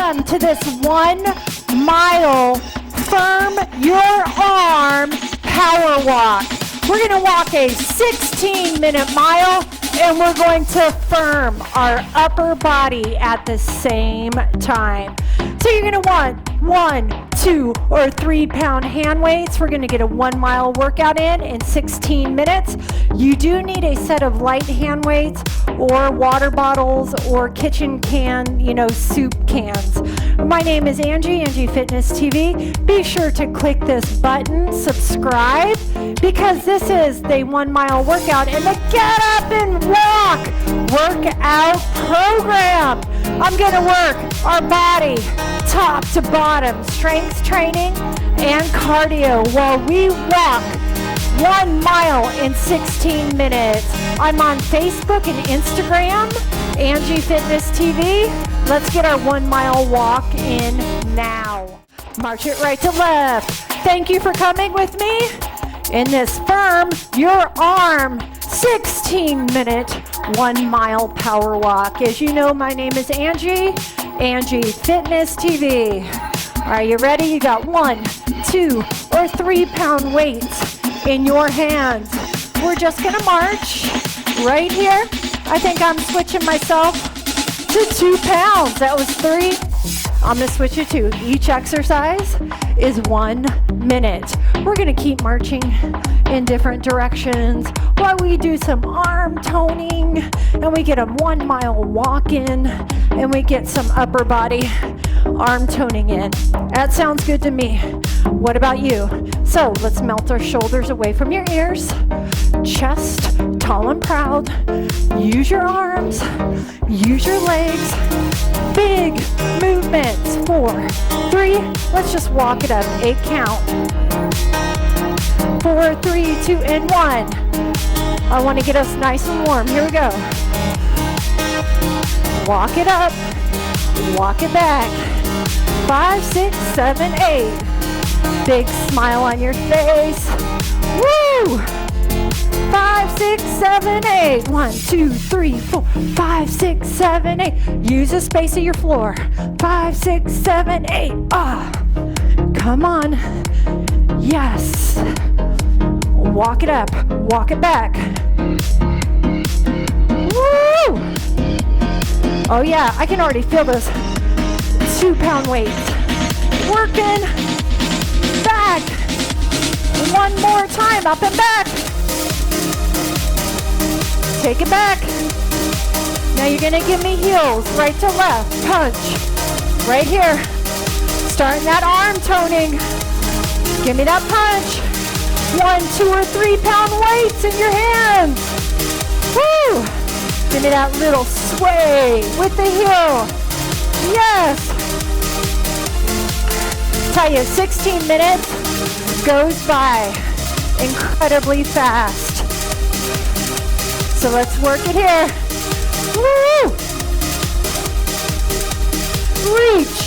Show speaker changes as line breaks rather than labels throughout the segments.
welcome to this 1 mile firm your arm power walk. We're going to walk a 16-minute mile and we're going to firm our upper body at the same time. So you're going to want 1, 2, or 3 pound hand weights. We're going to get a 1 mile workout in 16 minutes. You do need a set of light hand weights or water bottles or kitchen can, soup cans. My name is Angie, AngieFitnessTV. Be sure to click this button, subscribe, because this is the 1 mile workout and the Get Up and Walk workout program. I'm going to work our body top to bottom, strength training and cardio while we walk 1 mile in 16 minutes. I'm on Facebook and Instagram, AngieFitnessTV. Let's get our 1 mile walk in now. March it right to left. Thank you for coming with me in this firm your arm 16-minute 1 mile power walk. As you know, my name is Angie, AngieFitnessTV. Are you ready? You got 1, 2, or 3 pound weights in your hands. We're just gonna march right here. I think I'm switching myself to 2 pounds. That was 3. I'm gonna switch it to each exercise is 1 minute. We're gonna keep marching in different directions while we do some arm toning and we get a 1 mile walk in and we get some upper body arm toning in. That sounds good to me. What about you? So let's melt our shoulders away from your ears. Chest tall and proud. Use your arms. Use your legs. Big movements. 4, 3. Let's just walk it up. 8 count. 4, 3, 2, and 1. I want to get us nice and warm. Here we go. Walk it up. Walk it back. 5, 6, 7, 8. Big smile on your face. Woo! 5, 6, 7, 8. 1, 2, 3, 4, 5, 6, 7, 8. Use the space of your floor. 5, 6, 7, 8. Come on. Yes. Walk it up. Walk it back. Woo! Oh yeah, I can already feel those 2 pound weights. Working back. 1 more time, up and back. Take it back. Now you're gonna give me heels, right to left, punch. Right here. Starting that arm toning. Give me that punch. 1, 2, or 3 pound weights in your hands. Woo! Give me that little sway with the heel. Yes. Tell you, 16 minutes goes by incredibly fast. So let's work it here. Woo! Reach.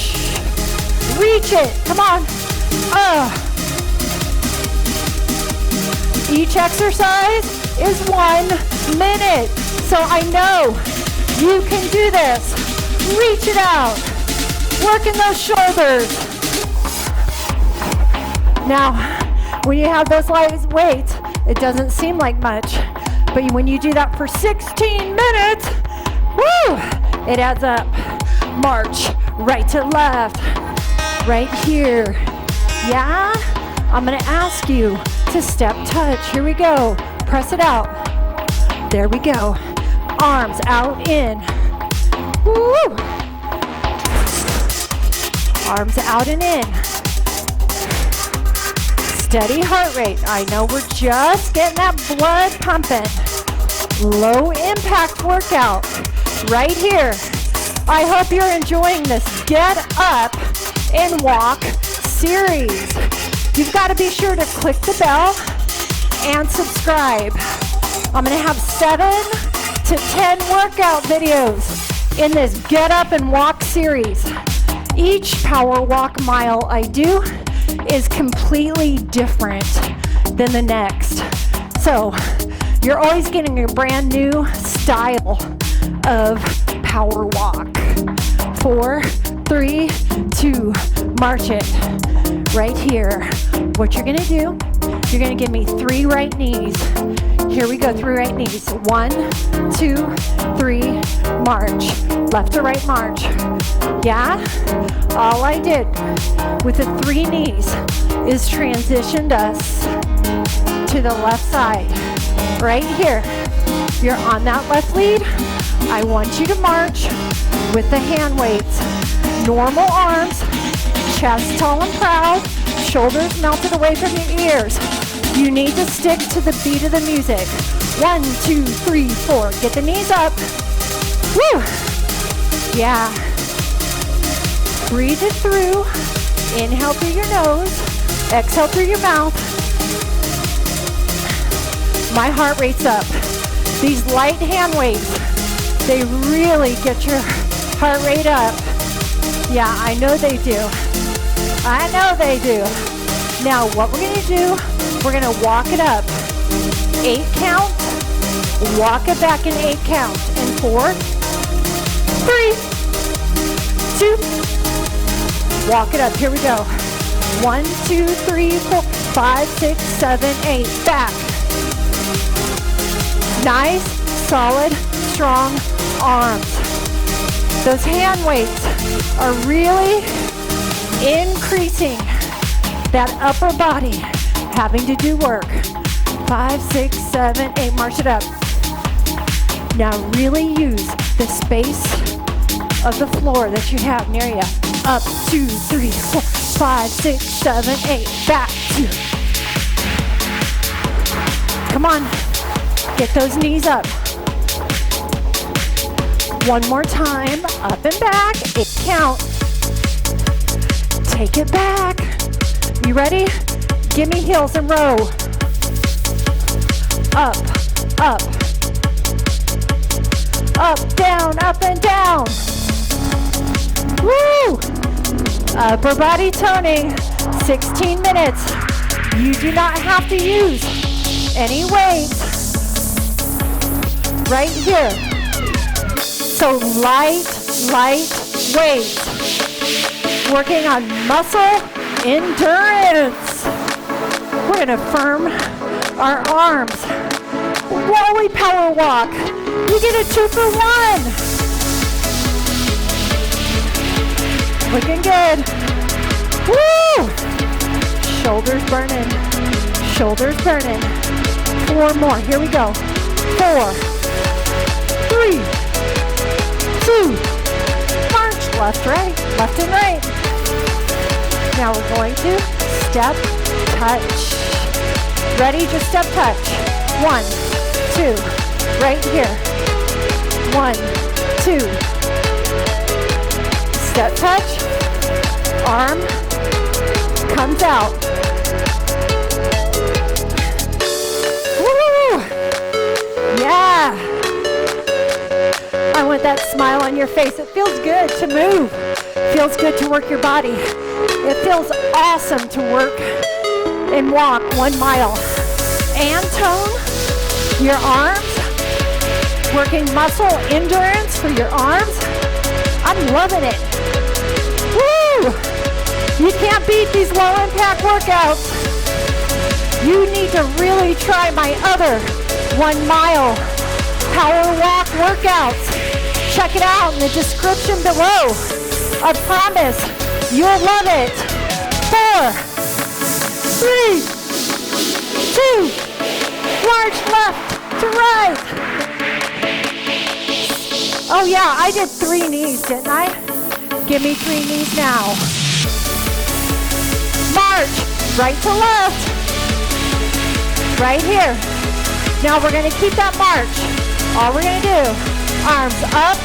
Reach it. Come on. Each exercise is 1 minute. So I know you can do this. Reach it out. Working those shoulders. Now, when you have those light weights, it doesn't seem like much. But when you do that for 16 minutes, woo, it adds up. March right to left. Right here. Yeah? I'm going to ask you to step touch. Here we go. Press it out. There we go. Arms out in. Woo! Arms out and in. Steady heart rate. I know we're just getting that blood pumping. Low impact workout right here. I hope you're enjoying this Get Up and Walk series. You've got to be sure to click the bell and subscribe. I'm going to have 7 to 10 workout videos in this Get Up and Walk series. Each power walk mile I do is completely different than the next. So you're always getting a brand new style of power walk. 4, 3, 2, march it. Right here. What you're gonna do, you're gonna give me 3 right knees. Here we go, 3 right knees. 1, 2, 3, march. Left to right march. Yeah? All I did with the 3 knees is transitioned us to the left side. Right here. You're on that left lead. I want you to march with the hand weights. Normal arms, chest tall and proud, shoulders melted away from your ears. You need to stick to the beat of the music. 1, 2, 3, 4. Get the knees up. Woo! Yeah. Breathe it through. Inhale through your nose. Exhale through your mouth. My heart rate's up. These light hand weights, they really get your heart rate up. Yeah, I know they do. I know they do. Now what we're gonna do, we're gonna walk it up. 8 count, walk it back in 8 count. And 4, 3, 2, walk it up. Here we go. 1, 2, 3, 4, 5, 6, 7, 8. Back. Nice, solid, strong arms. Those hand weights are really increasing that upper body having to do work. 5, 6, 7, 8. March it up. Now really use the space of the floor that you have near you. Up, 2, 3, 4, 5, 6, 7, 8. Back, 2. Come on. Get those knees up. One more time. Up and back. 8 count. Take it back. You ready? Give me heels and row. Up, up. Up, down, up and down. Woo! Upper body toning. 16 minutes. You do not have to use any weights. Right here. So light weight. Working on muscle endurance. We're gonna firm our arms. While we power walk, you get a 2 for 1. Looking good. Woo! Shoulders burning. Shoulders burning. 4 more. Here we go. 4, 3, 2, march. Left, right, left and right. Now we're going to step, touch. Ready? Just step, touch. 1, 2, right here. 1, 2. Step, touch. Arm comes out. Woo! Yeah. I want that smile on your face. It feels good to move. Feels good to work your body. It feels awesome to work and walk 1 mile. And tone your arms. Working muscle endurance for your arms. I'm loving it. Woo! You can't beat these low impact workouts. You need to really try my other 1 mile power walk workouts. Check it out in the description below. I promise you'll love it. 4, 3, 2, march left to right. Oh yeah, I did 3 knees, didn't I? Give me 3 knees now. March right to left. Right here. Now we're gonna keep that march. All we're gonna do, arms up,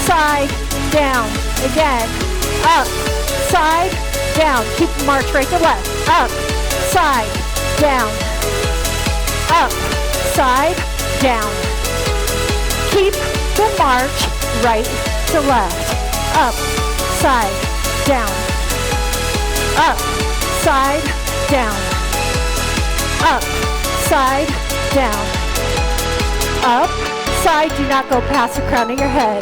side, down. Again, up, side, down. Keep the march right to left. Up, side, down. Up, side, down. Keep the march right to left. Up, side, down. Up, side, down. Up, side, down. Up, side, do not go past the crown of your head.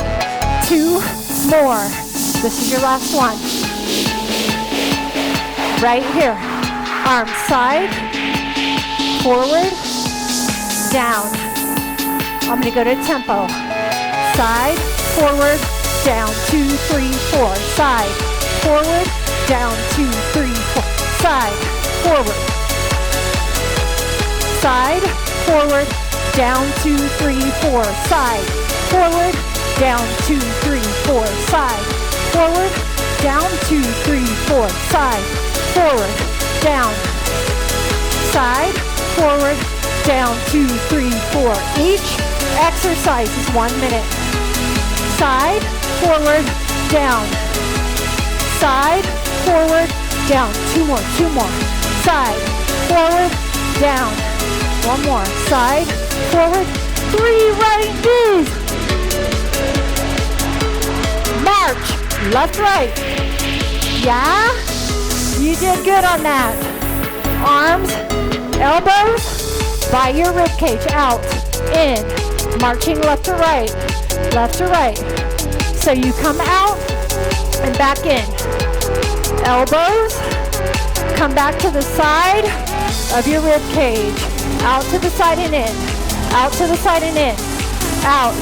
2 more. This is your last one. Right here. Arms side, forward, down. I'm going to go to tempo. Side, forward, down, 2, 3, 4. Side, forward, down, 2, 3, 4. Side, forward. Side, forward, down, 2, 3, 4. Side, forward, down, 2, 3, 4. Side, forward, down, 2, 3, 4. Side, forward, down. Side, forward, down, 2, 3, 4. Each exercise is 1 minute. Side, forward, down. Side, forward, down. 2 more, 2 more. Side, forward, down. 1 more. Side, forward, 3 right knees. March, left, right. Yeah? You did good on that. Arms, elbows, by your rib cage, out, in, marching left to right, left to right. So you come out and back in. Elbows, come back to the side of your rib cage, out to the side and in, out to the side and in, out.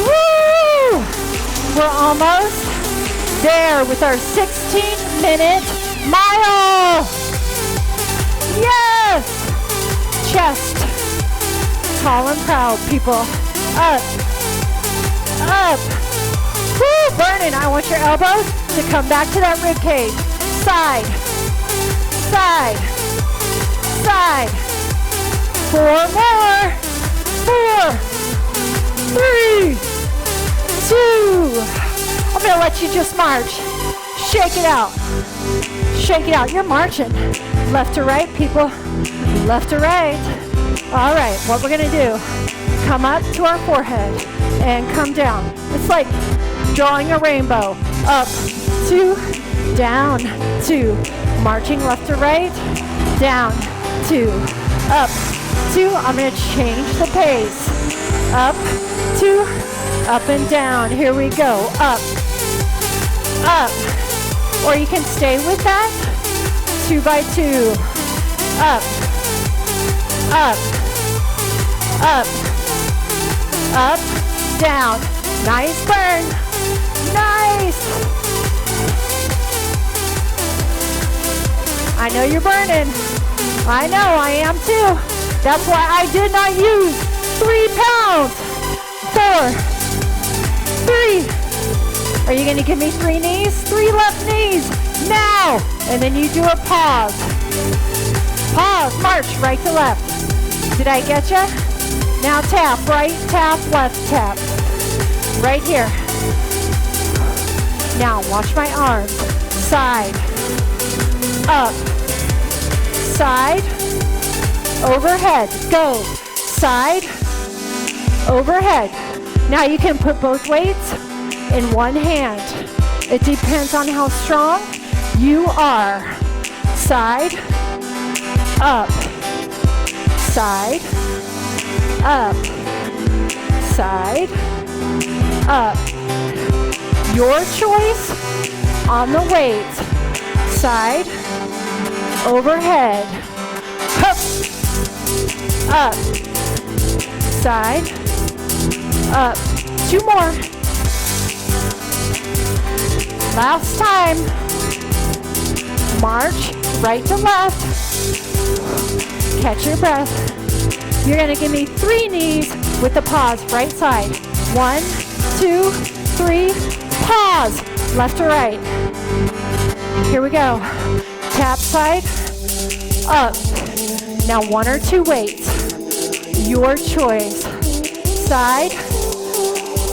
Woo! We're almost there with our 16-minute mile. Yes! Chest, tall and proud, people. Up, up. Woo, burning. I want your elbows to come back to that rib cage. Side, side, side. 4 more. 4, 3, 2. I'm gonna let you just march. Shake it out. Shake it out. You're marching. Left to right, people. Left to right. All right, what we're gonna do, come up to our forehead and come down. It's like drawing a rainbow. Up, 2, down, 2. Marching left to right, down, 2. Up, 2. I'm gonna change the pace. Up, 2, up and down. Here we go. Up, up. Or you can stay with that. 2 by 2. Up, up, up, up, down. Nice burn. Nice. I know you're burning. I know, I am too. That's why I did not use 3 pounds. 4, 3. Are you going to give me 3 knees? 3 left knees. Now. And then you do a pause. Pause. March right to left. Did I get you? Now tap. Right tap, left tap. Right here. Now watch my arms. Side. Up. Side. Overhead. Go. Side. Overhead. Now you can put both weights in one hand. It depends on how strong you are. Side, up, side, up, side, up. Your choice on the weight. Side, overhead, up, up, side, up. 2 more. Last time. March right to left. Catch your breath. You're going to give me 3 knees with the pause. Right side. 1, 2, 3. Pause. Left to right. Here we go. Tap side. Up. Now 1 or 2 weights. Your choice. Side.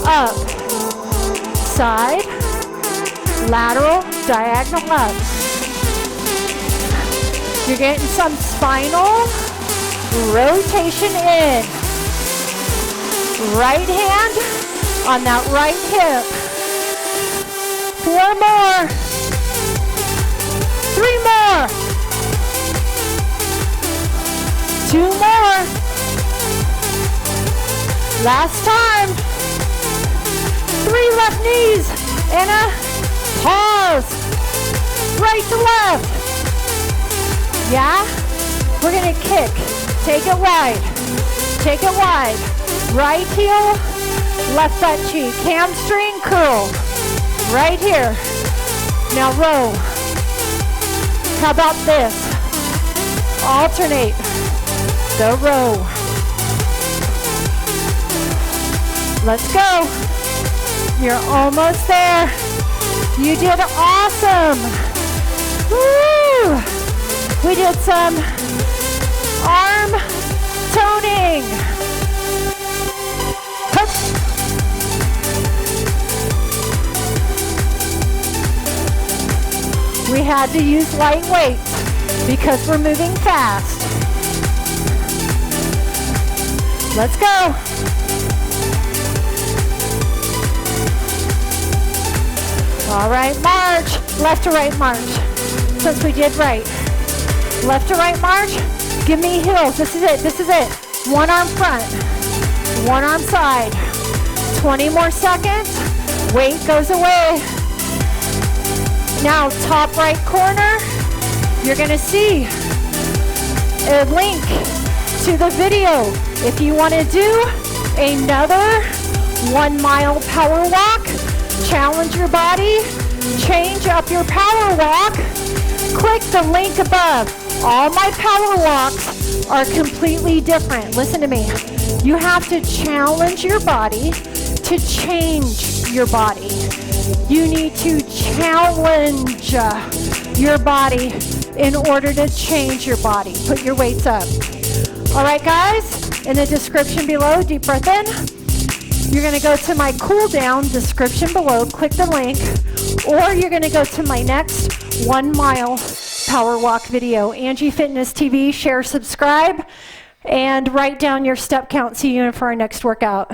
Up. Side. Lateral. Diagonal up. You're getting some spinal rotation in. Right hand on that right hip. 4 more. 3 more. 2 more. Last time. 3 left knees. and a pause. Right to left. Yeah? We're gonna kick. Take it wide. Take it wide. Right heel, left butt cheek. Hamstring curl. Right here. Now row. How about this? Alternate. The row. Let's go. You're almost there. You did awesome. Woo! We did some arm toning. Hup. We had to use light weights because we're moving fast. Let's go. All right, march. Left to right march. Since we did right. Left to right march. Give me heels. This is it. This is it. One arm front. One arm side. 20 more seconds. Weight goes away. Now, top right corner. You're going to see a link to the video. If you want to do another 1 mile power walk, challenge your body, change up your power walk, click the link above. All my power walks are completely different. Listen to me. You have to challenge your body to change your body. You need to challenge your body in order to change your body. Put your weights up. All right, guys, in the description below, deep breath in. You're going to go to my cool down description below, click the link, or you're going to go to my next 1 mile power walk video. AngieFitnessTV, share, subscribe, and write down your step count. See you for our next workout.